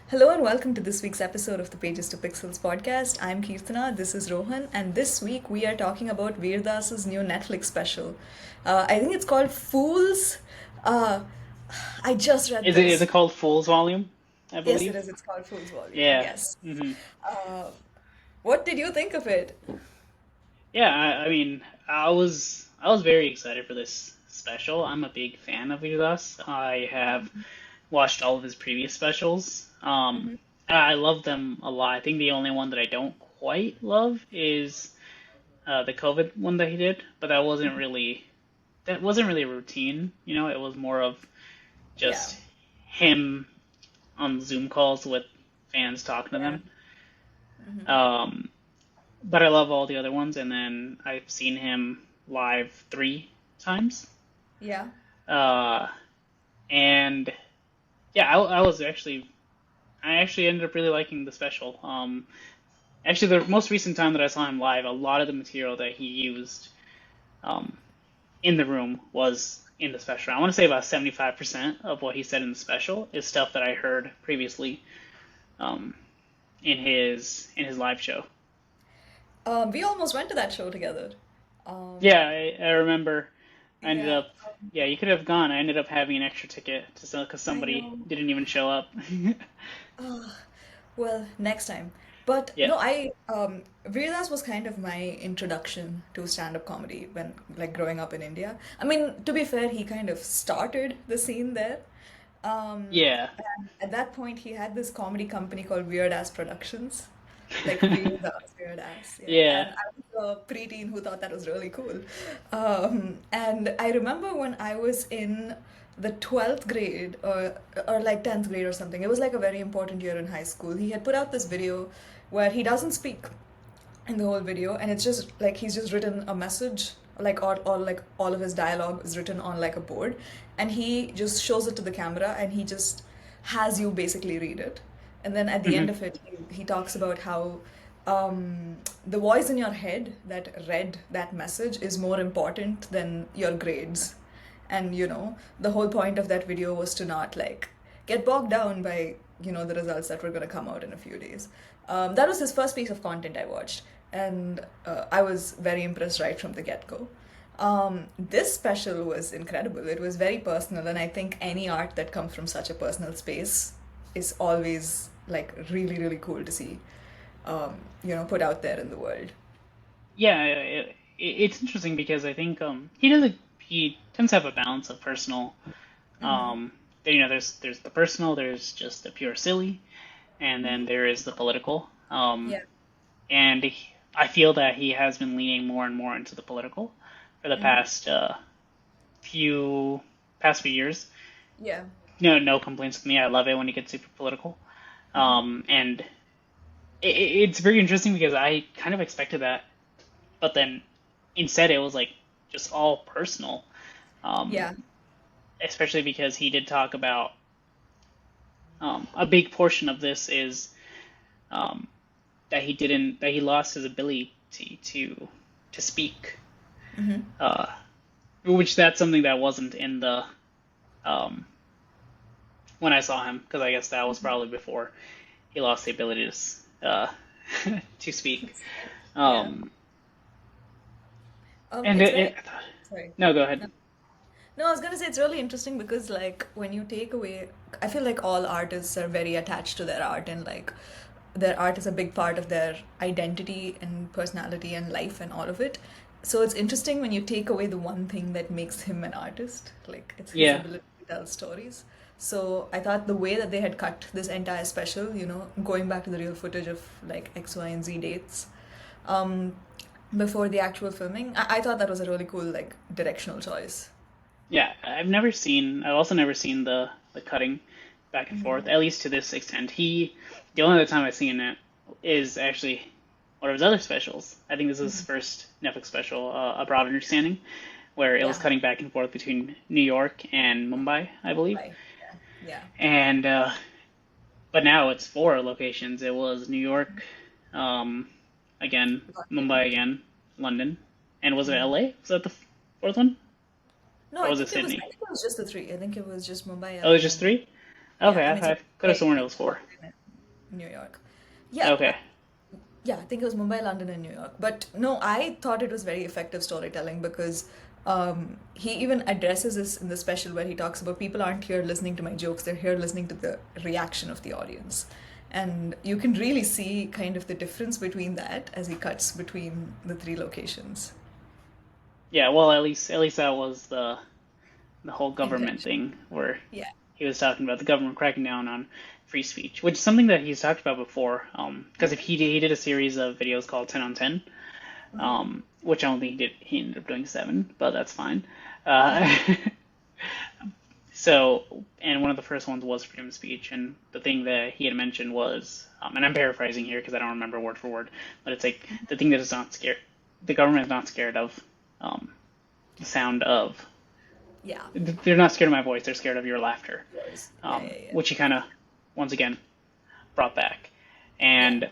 Hello and welcome to this week's episode of the Pages to Pixels podcast. I'm Kirtana, this is Rohan, and this week we are talking about Veerdas's new Netflix special. I think it's called Fools. Uh, I just read Is it this. called Fool's Volume? I Yes, it believe. is. It's called Fool's Volume. Yeah. Yes. hmm Uh, what did you think of it? Yeah. I was very excited for this special. I'm a big fan of Veerdas. I have watched all of his previous specials. Hmm. I love them a lot. I think the only one that I don't quite love is the COVID one that he did, but that wasn't really a routine. It was more of Yeah. just him on Zoom calls with fans talking to Yeah. them. Hmm. Um, but I love all the other ones, and then I've seen him live 3 times. Yeah. Uh, and yeah, I actually ended up really liking the special. Actually, the most recent time that I saw him live, a lot of the material that he used um, in the room was in the special. I want to say about 75% of what he said in the special is stuff that I heard previously um, in his live show. We almost went to that show together. Um, Yeah, I remember. I ended yeah. up, yeah, you could have gone. I ended up having an extra ticket to sell because I somebody know. didn't even show up. Ugh. Well, next time. But Yeah. no, Veerdas was kind of my introduction to stand-up comedy when, like, growing up in India. I mean, to be fair, he kind of started the scene there. Yeah. And at that point, he had this comedy company called Weird Ass Productions. Like Weird Ass, yeah. Yeah. And I was a preteen who thought that was really cool. And I remember when I was in the 12th grade or like 10th grade or something, it was like a very important year in high school. He had put out this video where he doesn't speak in the whole video, and it's just like he's just written a message, like all like all of his dialogue is written on like a board, and he just shows it to the camera and he just has you basically read it. And then at the end hmm of it he talks about how the voice in your head that read that message is more important than your grades. And the whole point of that video was to not like get bogged down by the results that were going to come out in a few days. That was his first piece of content I watched, and I was very impressed right from the get-go. This special was incredible. It was very personal, and I think any art that comes from such a personal space is always like really, really cool to see, put out there in the world. Yeah. It's interesting because I think he tends to have a balance of personal. Mm-hmm. There's the personal, there's just the pure silly, and Mm-hmm. then there is the political. Yeah. I feel that he has been leaning more and more into the political for the Mm-hmm. few past few years. Yeah. No complaints with me. I love it when he gets super political. Mm-hmm. And it's very interesting because I kind of expected that, but then instead it was like just all personal. Um, Yeah. Especially because he did talk about a big portion of this is um, that he lost his ability to speak, Mm-hmm. uh, which that's something that wasn't in the um, when I saw him, because I guess that was probably before he lost the ability to speak. Yeah. Um, and It's it, very it sorry. no, go ahead. No, I was gonna say it's really interesting because like when you take away, I feel like all artists are very attached to their art, and like their art is a big part of their identity and personality and life and all of it. So it's interesting when you take away the one thing that makes him an artist, like it's his Yeah, ability to tell stories. So I thought the way that they had cut this entire special, going back to the real footage of like X, Y, and Z dates, um, before the actual filming, I thought that was a really cool like directional choice. yeah. I've also never seen the cutting back and forth, Hmm. at least to this extent. The only other time I've seen it is actually one of his other specials. I think this is his Hmm. first Netflix special, A Broad Understanding, where it was Yeah. cutting back and forth between New York and Mumbai, I believe. Mumbai. Yeah. Yeah. And but now it's 4 locations. It was New York, um, again, London. Mumbai again, London, and was it Hmm. LA? Was that the fourth one, No, or I was it think it was. I Sydney? think it was just the three. I think it was just Mumbai, Oh, it was LA, just and three. yeah. Okay, I mean, I so could have like sworn it like was four. New York. Yeah, Okay. yeah, I think it was Mumbai, London, and New York. But no, I thought it was very effective storytelling because he even addresses this in the special where he talks about people aren't here listening to my jokes, they're here listening to the reaction of the audience. And you can really see kind of the difference between that as he cuts between the three locations. Yeah, well, at least that was the whole government Intention. thing where Yeah. he was talking about the government cracking down on free speech, which is something that he's talked about before. Because if he did a series of videos called 10 on 10, Mm-hmm. which I don't think he did. He ended up doing 7, but that's fine. Mm-hmm. Uh, so, and one of the first ones was freedom of speech, and the thing that he had mentioned was, and I'm paraphrasing here because I don't remember word for word, but it's like the thing that is not scared, the government is not scared of um, the sound of. Yeah. They're not scared of my voice. They're scared of your laughter, Yours. Yeah, yeah, yeah. which he kind of once again brought back. Yeah. And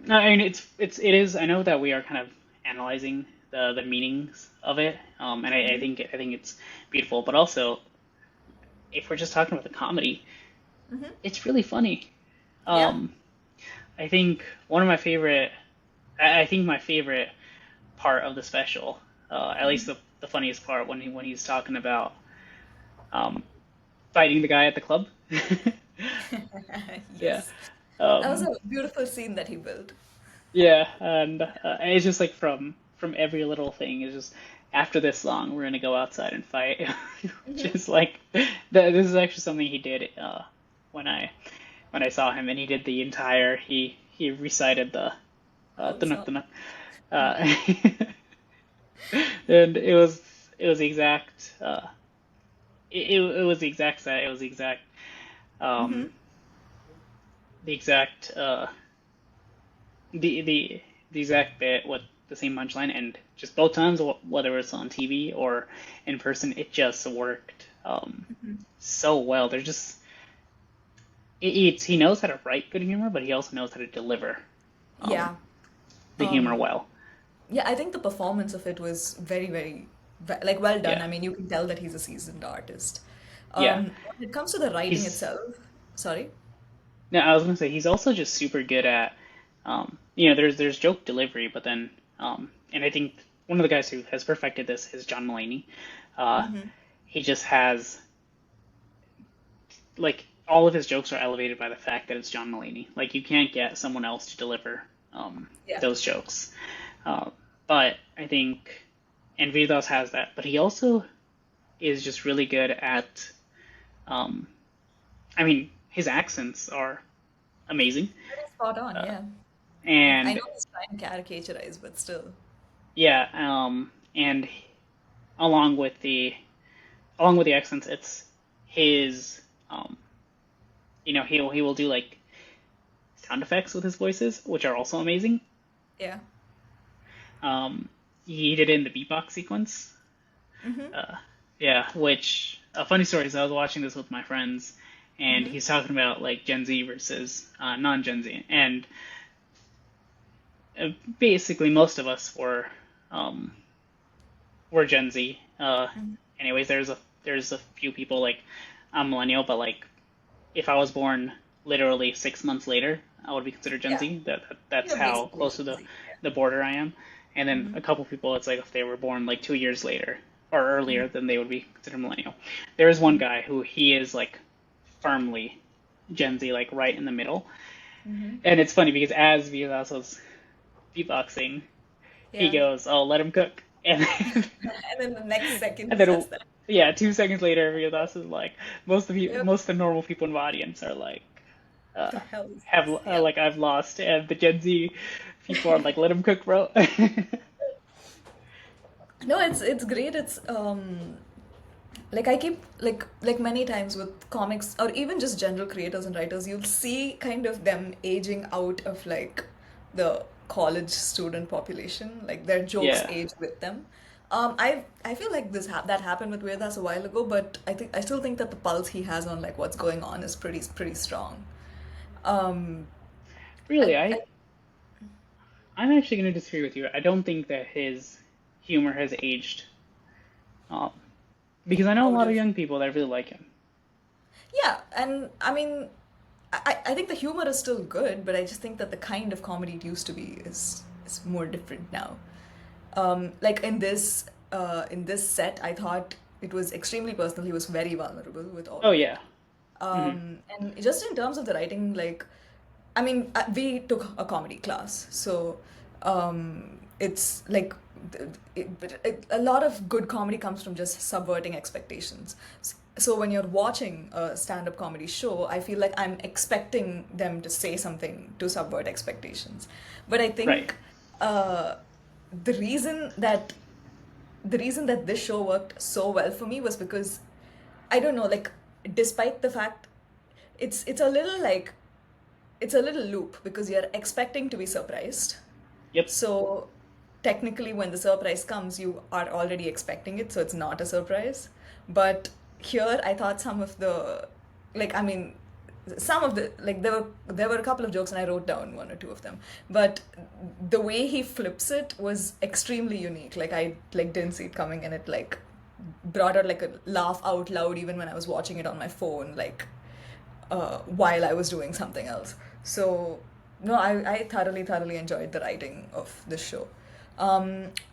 I mean, it is. I know that we are kind of analyzing the meanings of it, and Mm-hmm. I think it's beautiful. But also, if we're just talking about the comedy, Mm-hmm. it's really funny. Yeah. Um, I think one of my favorite. I think my favorite part of the special, at least Mm-hmm. the funniest part when he's talking about um, fighting the guy at the club. Yeah. Yes. That was Um, a beautiful scene that he built. yeah, and it's just like from every little thing. It's just after this long, we're gonna go outside and fight. Mm-hmm. Just like this is actually something he did when I when I saw him, and he did the entire. He recited the Oh, the dunuk song. dunuk, uh, and it was the exact it was the exact set. It was Mm-hmm. um the exact the the the exact bit with the same punchline, and just both times, whether it's on TV or in person, it just worked so well. There's just he knows how to write good humor, but he also knows how to deliver um, Yeah. the humor Um, well. yeah, I think the performance of it was very, very, like well done. Yeah, I mean, you can tell that he's a seasoned artist. yeah. When it comes to the writing He's itself, sorry. no, I was gonna say he's also just super good at there's joke delivery, but then and I think one of the guys who has perfected this is John Mulaney. Uh, Mm-hmm. he just has like all of his jokes are elevated by the fact that it's John Mulaney. Like you can't get someone else to deliver Yeah. those jokes. Uh, but I think and Vidas has that, but he also is just really good at. Um, I mean, his accents are amazing, Very spot on, uh, yeah. I and know he's trying to caricaturize, but still. yeah, and along with the along with the accents, it's his. Um, he will do like sound effects with his voices, which are also amazing. Yeah. Um, he did it in the beatbox sequence. Mm-hmm. Uh, yeah, which a funny story is I was watching this with my friends, and Mm-hmm. he's talking about like Gen Z versus non-Gen Z, and basically most of us um, were Gen Z. Mm-hmm. Anyways, there's a few people like I'm millennial, but like if I was born literally 6 months later, I would be considered Gen Yeah. Z. That's You're how basically close to Gen Z. Yeah. the border I am. And then Mm-hmm. a couple people, it's like if they were born like 2 years later or Mm-hmm. earlier, then they would be considered millennial. There is one Mm-hmm. guy who he is like firmly Gen Z, like right in the middle. Mm-hmm. And it's funny because as Vilas was beatboxing, he Yeah. goes, "Oh, let him cook," and And then the next second and he then says that. yeah, 2 seconds later, Vilas is like Yep. most of the normal people in the audience are like The uh, hell is have this? Yep. like I've lost, and the Gen Z people are like, let him cook, bro. No, it's great. It's like I keep like many times with comics or even just general creators and writers, you'll see kind of them aging out of like the college student population, like their jokes Yeah, age with them. I feel like that happened with Vedas a while ago, but I still think that the pulse he has on like what's going on is pretty strong. Um, really, I I'm actually going to disagree with you. I don't think that his humor has aged, um, because I know a out lot of of young people that really like him. yeah, and I mean. I think the humor is still good, but I just think that the kind of comedy it used to be is more different now. Like in this set, I thought it was extremely personal. He was very vulnerable with all Oh of yeah. it. Hmm. And just in terms of the writing, like, I mean, we took a comedy class, so it's like a lot of good comedy comes from just subverting expectations. So when you're watching a stand-up comedy show, I feel like I'm expecting them to say something to subvert expectations. But I Right. think uh, the reason that the reason that this show worked so well for me was because I don't know, like despite the fact it's a little like it's a little loop because you're expecting to be surprised. Yep. So technically when the surprise comes, you are already expecting it, so it's not a surprise. But here I thought some of the like I mean some of the like there were a couple of jokes and I wrote down one or two of them. But the way he flips it was extremely unique. Like I like didn't see it coming and it like brought out like a laugh out loud even when I was watching it on my phone, like while I was doing something else. So, no, I thoroughly enjoyed the writing of this show.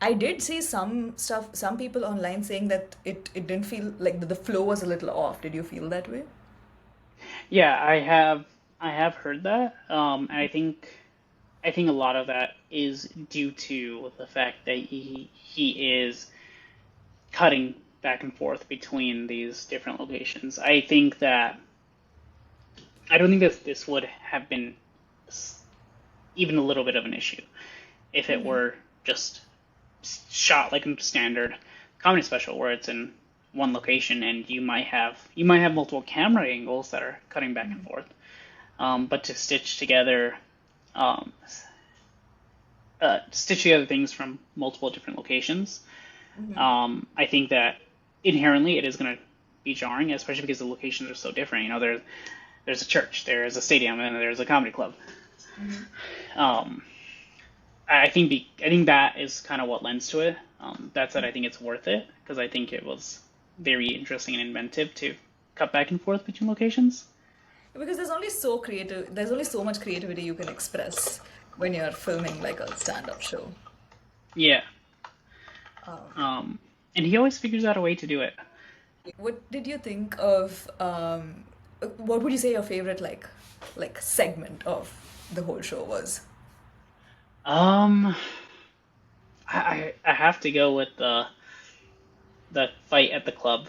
I did see some stuff, some people online saying that it didn't feel like the flow was a little off. Did you feel that way? Yeah, I have heard that. And I think a lot of that is due to the fact that he is cutting back and forth between these different locations. I don't think that this would have been even a little bit of an issue if it Mm-hmm. were just shot like a standard comedy special where it's in one location and you might have multiple camera angles that are cutting back and forth. But to um, stitch together things from multiple different locations, Mm-hmm. I think that inherently it is going to be jarring, especially because the locations are so different. There's a church, there's a stadium, and there's a comedy club. Mm-hmm. Um, I think that is kind of what lends to it. That said, I think it's worth it because I think it was very interesting and inventive to cut back and forth between locations. Because there's only so much creativity you can express when you're filming like a stand-up show. Yeah, Um, and he always figures out a way to do it. what did you think of what would you say your favorite like segment of the whole show was? Um, I have to go with the fight at the club,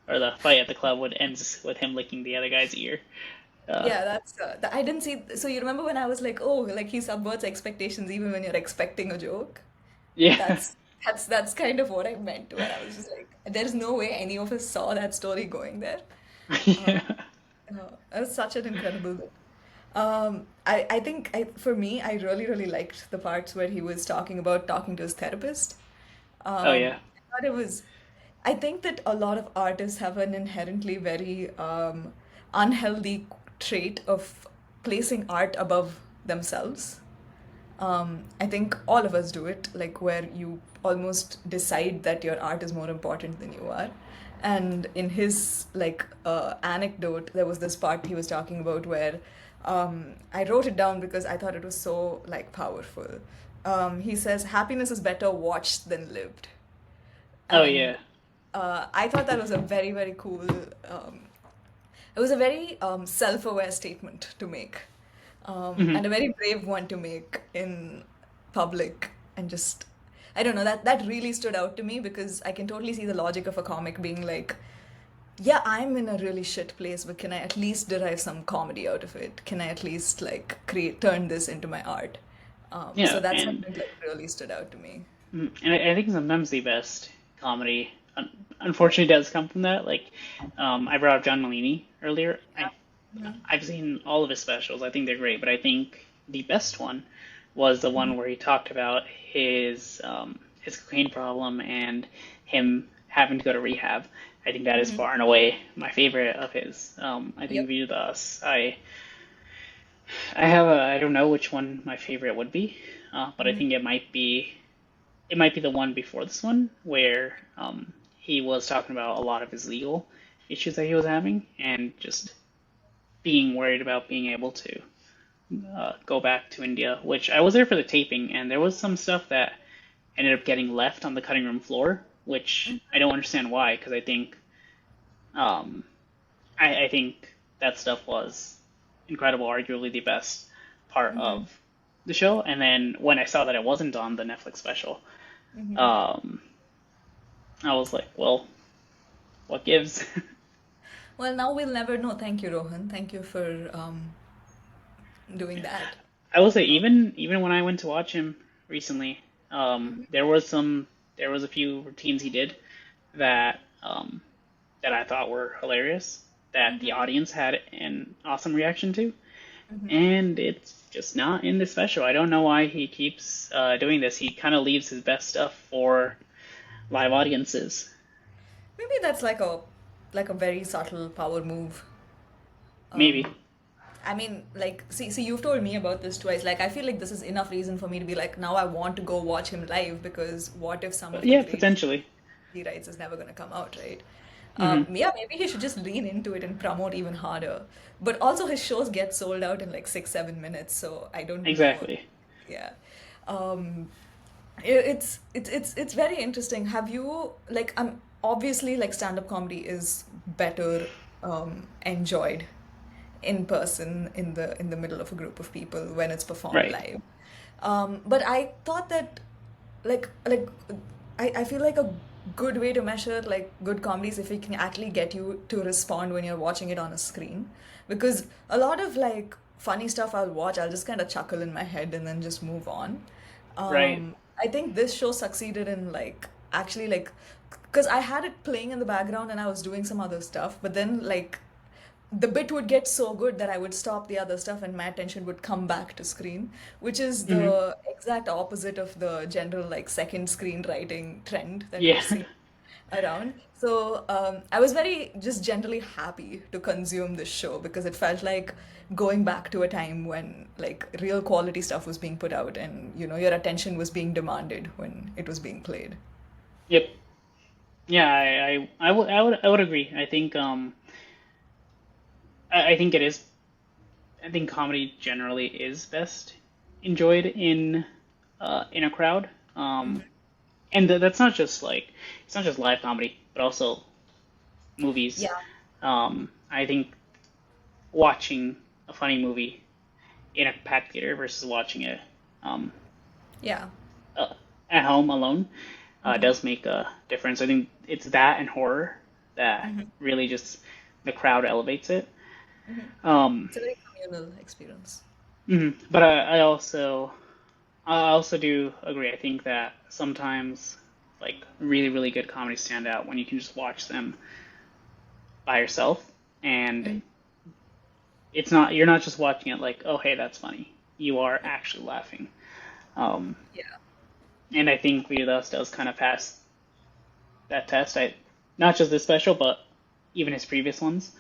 or the fight at the club would ends with him licking the other guy's ear. Uh, Yeah, I didn't see. So you remember when I was like, oh, like he subverts expectations even when you're expecting a joke? yeah, That's kind of what I meant when I was just like, there's no way any of us saw that story going there. yeah, That was such an incredible bit. I think for me, I really liked the parts where he was talking about talking to his therapist. oh yeah, I thought it was, I think that a lot of artists have an inherently very unhealthy trait of placing art above themselves. I think all of us do it, like where you almost decide that your art is more important than you are. And in his like anecdote, there was this part he was talking about where I wrote it down because I thought it was so like powerful. He says, "Happiness is better watched than lived," oh and yeah. I thought that was a very cool. It was a very self-aware statement to make, Hmm. and a very brave one to make in public. And just, I don't know, that really stood out to me because I can totally see the logic of a comic being like, yeah, I'm in a really shit place, but can I at least derive some comedy out of it? Can I at least like turn this into my art? So Yeah, that and segment like really stood out to me. I think sometimes the best comedy, unfortunately, does come from that. Like, I brought up John Mulaney earlier. Mhm. I've seen all of his specials. I think they're great, but I think the best one was the one where he talked about his cocaine problem and him having to go to rehab. I think that is Mhm. far and away my favorite of his. I think Yep. View to Us. I don't know which one my favorite would be, but I Mhm. think it might be the one before this one where he was talking about a lot of his legal issues that he was having and just being worried about being able to go back to India, which I was there for the taping, and there was some stuff that ended up getting left on the cutting room floor, which I don't understand why, because um, I think that stuff was incredible, arguably the best part Mm-hmm. of the show. And then when I saw that it wasn't on the Netflix special, Mm-hmm. um, I was like, well, what gives? Well, now we'll never know. Thank you, Rohan. Thank you for doing that. I will say, Uh, even when I went to watch him recently, there was a few routines he did that that I thought were hilarious, that the audience had an awesome reaction to, and it's just not in the special. I don't know why he keeps doing this. He kind of leaves his best stuff for live audiences. maybe that's like a very subtle power move. Maybe. I mean, like, see, you've told me about this twice. Like, I feel like this is enough reason for me to be like, now I want to go watch him live because what if some of the Yeah, great shit potentially. he writes is never going to come out, right? Hmm. Yeah, maybe he should just lean into it and promote even harder. But also, his shows get sold out in like 6, 7 minutes, so I don't know. Exactly. Yeah. Um, it's very interesting. Have you like obviously like stand-up comedy is better enjoyed in person in the middle of a group of people when it's performed Right. live. But I thought that like I feel like a good way to measure like good comedies if it can actually get you to respond when you're watching it on a screen. Because a lot of like funny stuff I'll watch, I'll just kind of chuckle in my head and then just move on. Right. I think this show succeeded in like actually like because I had it playing in the background and I was doing some other stuff, but then like the bit would get so good that I would stop the other stuff and my attention would come back to screen, which is Hmm. the exact opposite of the general like second screenwriting trend that we Yeah. see around. So I was very just generally happy to consume this show because it felt like going back to a time when like real quality stuff was being put out and your attention was being demanded when it was being played. Yep. Yeah, I would agree. I think it is. I think comedy generally is best enjoyed in a crowd. And that's not just like it's not just live comedy, but also movies. Yeah, I think watching a funny movie in a packed theater versus watching it um, yeah. uh, at home alone does make a difference. I think it's that and horror that really just the crowd elevates it. Um, It's a very communal experience. but I also do agree. I think that sometimes like really really good comedies stand out when you can just watch them by yourself, and it's not you're not just watching it like, oh hey, that's funny. You are actually laughing. Um, Yeah. and I think Via does kind of pass that test. Not just this special, but even his previous ones.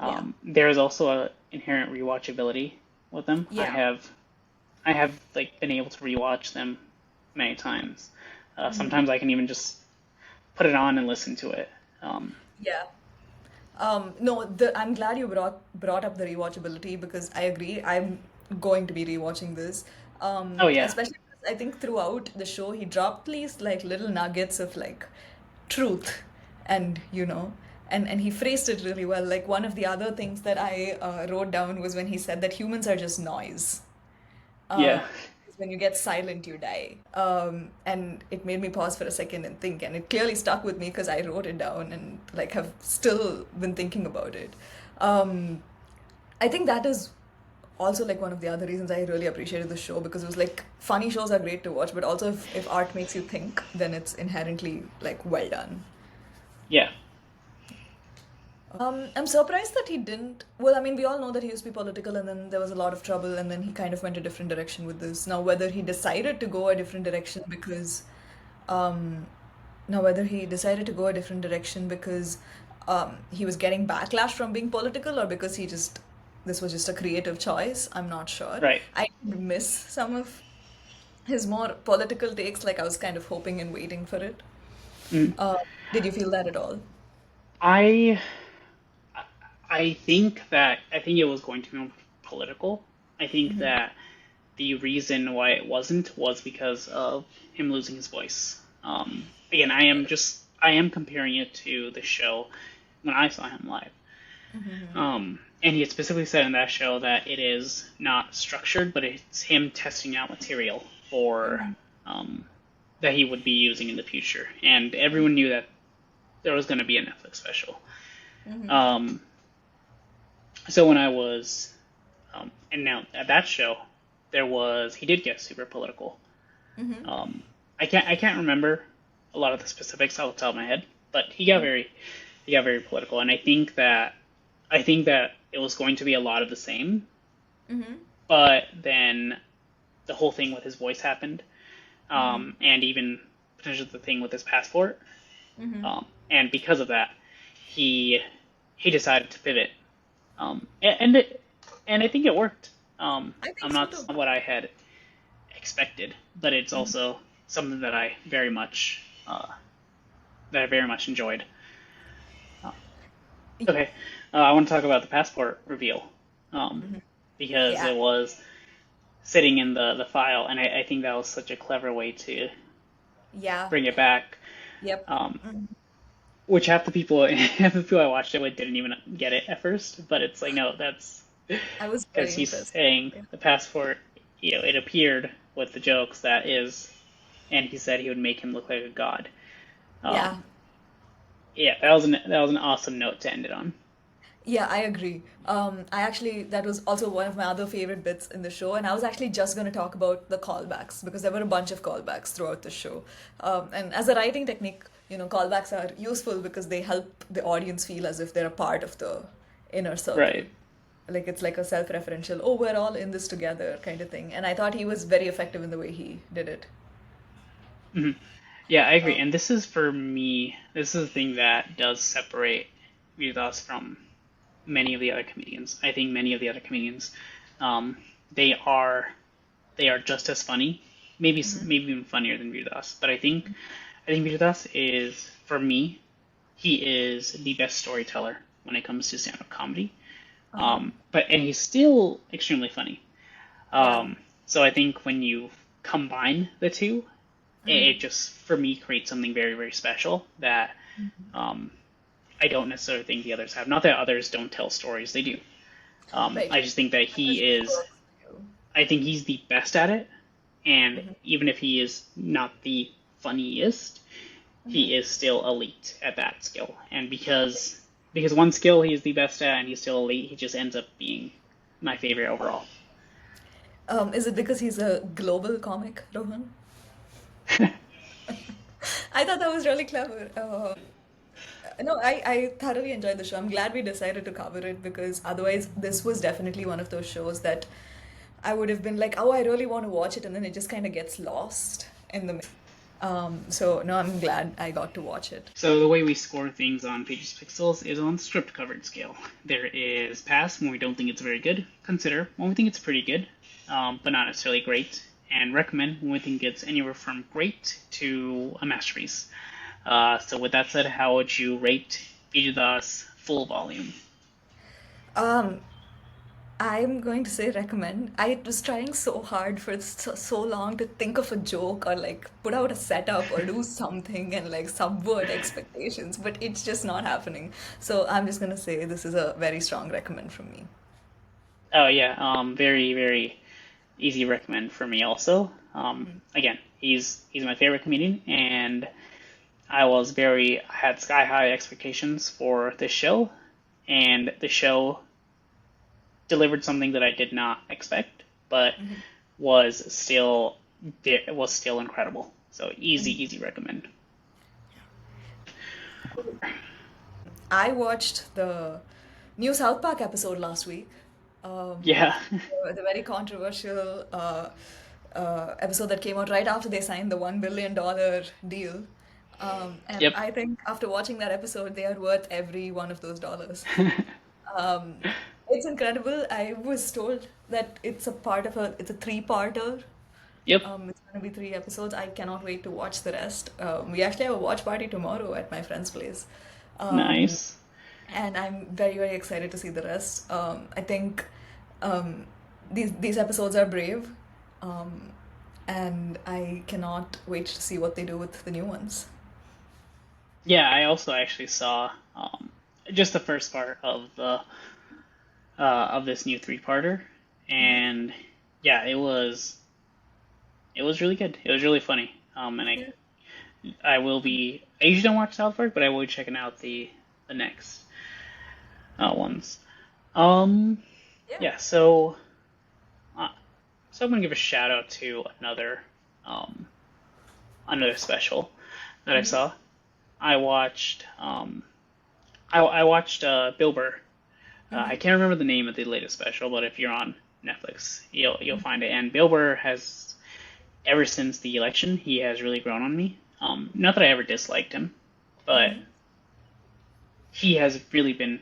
Yeah. There is also a inherent rewatchability with them. I Yeah. have I have like been able to rewatch them many times. Sometimes I can even just put it on and listen to it. Yeah. No, I'm glad you brought up the rewatchability because I agree. I'm going to be rewatching this. Oh yeah, Especially because I think throughout the show he dropped these like little nuggets of like truth and and he phrased it really well. Like one of the other things that I wrote down was when he said that humans are just noise. yeah, uh, when you get silent, you die. And it made me pause for a second and think, and it clearly stuck with me because I wrote it down and like have still been thinking about it. Um, I think that is also like one of the other reasons I really appreciated the show because it was like funny shows are great to watch, but also if art makes you think, then it's inherently like well done. yeah, I'm surprised that he didn't. Well, I mean, we all know that he used to be political, and then there was a lot of trouble, and then he kind of went a different direction with this. Now, whether he decided to go a different direction because, um, now whether he decided to go a different direction because, he was getting backlash from being political, or because this was just a creative choice, I'm not sure. right. I did miss some of his more political takes, like I was kind of hoping and waiting for it. Mm. Uh, did you feel that at all? I I think it was going to be more political. I think Mm-hmm. that the reason why it wasn't was because of him losing his voice. Again, I am comparing it to the show when I saw him live. Mm-hmm. And he had specifically said in that show that it is not structured, but it's him testing out material for Mm-hmm. um, that he would be using in the future. And everyone knew that there was going to be a Netflix special. Mm-hmm. Um, so when I was, and now at that show, he did get super political. Mm-hmm. Um, I can't remember a lot of the specifics off the top of my head, but he got very political, and I think that it was going to be a lot of the same, Mm-hmm. but then the whole thing with his voice happened, Mm-hmm. and even potentially the thing with his passport, Mm-hmm. and because of that, he he decided to pivot, and and I think it worked. I think I'm so not too. what I had expected, but it's Mm-hmm. also something that I very much enjoyed. Uh, okay, I want to talk about the passport reveal um, because Yeah. it was sitting in the file, and I think that was such a clever way to Yeah. bring it back. Yep. Um, Mhm. which half the people I watched it with didn't even get it at first, but it's like no, that's I was because very he's impressed. saying Yeah. the passport, it appeared with the jokes that is, and he said he would make him look like a god. Yeah. Um, yeah, that was an awesome note to end it on. Yeah, I agree. I actually, that was also one of my other favorite bits in the show, and I was actually just going to talk about the callbacks because there were a bunch of callbacks throughout the show. And as a writing technique, callbacks are useful because they help the audience feel as if they're a part of the inner circle. Right. Like it's like a self-referential, oh, we're all in this together kind of thing. And I thought he was very effective in the way he did it. Hmm. Yeah, I agree. Um, And this is for me, this is the thing that does separate Vidas from many of the other comedians. I think many of the other comedians, um, they are they are just as funny, mhm. maybe even funnier than Vidas. But I think Vidas is for me, he is the best storyteller when it comes to stand-up comedy. Uh-huh. But and he's still extremely funny. Yeah. Um, so I think when you combine the two, it just for me creates something very very special that um, I don't necessarily think the others have. Not that others don't tell stories, they do. Right. I just think that Chemistry works for you. I think he's the best at it, and even if he is not the funniest, Mhm. he is still elite at that skill. And because one skill he is the best at, and he's still elite, he just ends up being my favorite overall. Is it because he's a global comic, Rohan? I thought that was really clever. No, I thoroughly enjoyed the show. I'm glad we decided to cover it because otherwise, this was definitely one of those shows that I would have been like, oh, I really want to watch it, and then it just kind of gets lost in the mix. So no, I'm glad I got to watch it. So the way we score things on Pages Pixels is on script covered scale. There is pass when we don't think it's very good, consider when we think it's pretty good, but not necessarily great, and recommend when we think it's anywhere from great to a masterpiece. So with that said, how would you rate Vijadas full volume? Um, I'm going to say recommend. I was trying so hard for so long to think of a joke or like put out a setup or do something and like subvert expectations, but it's just not happening. So I'm just gonna say this is a very strong recommend from me. Oh yeah, very very easy recommend for me also. Again, he's my favorite comedian, and I had sky high expectations for this show, and the show delivered something that I did not expect, but Mhm. was still was still incredible. So Mhm. easy recommend. I watched the new South Park episode last week. Um, Yeah. the very controversial episode that came out right after they signed the $1 billion deal. And Yep. I think after watching that episode, they are worth every one of those dollars. Um, it's incredible. I was told that it's a three-parter. Yep. It's going to be 3 episodes. I cannot wait to watch the rest. We actually have a watch party tomorrow at my friend's place. Um, Nice. and I'm very, very excited to see the rest. I think um, these episodes are brave, um, and I cannot wait to see what they do with the new ones. Yeah, I also actually saw just the first part of this new three-parter, Hmm. and yeah, it was really good. It was really funny. And Yeah, I will be. I usually don't watch South Park, but I will be checking out the next ones. Um, yeah. yeah. Uh, so I'm gonna give a shout out to um another special that I Hmm. saw. I watched I watched Bill Burr. I Hmm. can't remember the name of the latest special, but if you're on Netflix, you'll find it. And Bill Burr has, ever since the election, he has really grown on me. Not that I ever disliked him, but Hmm. he has really been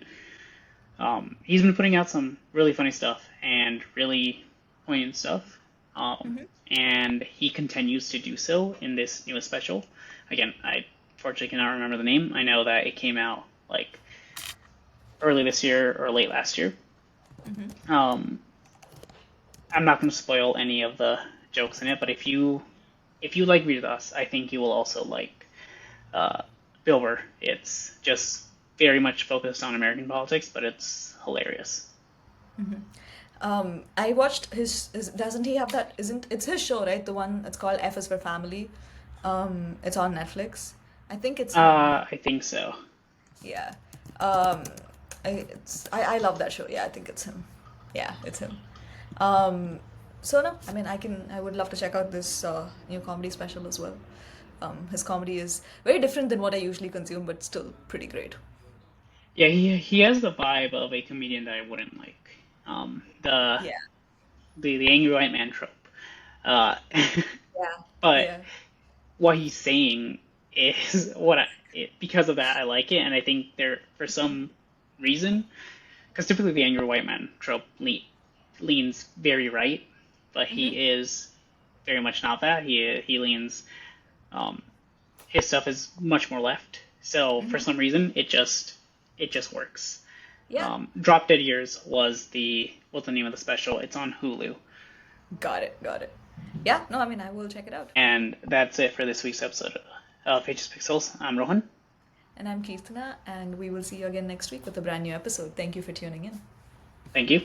he's been putting out some really funny stuff and really poignant stuff. Um, Hmm. and he continues to do so in this newest special. Again, I fortunately cannot remember the name. I know that it came out like early this year or late last year. Hmm. Um, I'm not going to spoil any of the jokes in it, but if you like Read With Us, I think you will also like uh, Bill Burr. It's just very much focused on American politics, but it's hilarious. Hmm. I watched doesn't he have that? Isn't it's his show, right? The one it's called F is for Family. It's on Netflix. I think it's him. I think so. Yeah. Um, I love that show. Yeah, I think it's him. Yeah, it's him. Um, so no, I mean I would love to check out this new comedy special as well. His comedy is very different than what I usually consume, but still pretty great. Yeah, he has the vibe of a comedian that I wouldn't like. The Yeah. the angry white man trope. Uh, Yeah. but Yeah. what he's saying is because of that I like it, and I think there for some reason, because typically the angry white man trope leans very right, but Mm-hmm. he is very much not that. He leans um, his stuff is much more left. So for Mm-hmm. some reason, it just works. Yeah. Drop Dead Years was the name of the special. It's on Hulu, Got it. Got it. Yeah. No, I mean I will check it out. and that's it for this week's episode of Pages Pixels. I'm Rohan. And I'm Keertana, and we will see you again next week with a brand new episode. Thank you for tuning in. Thank you.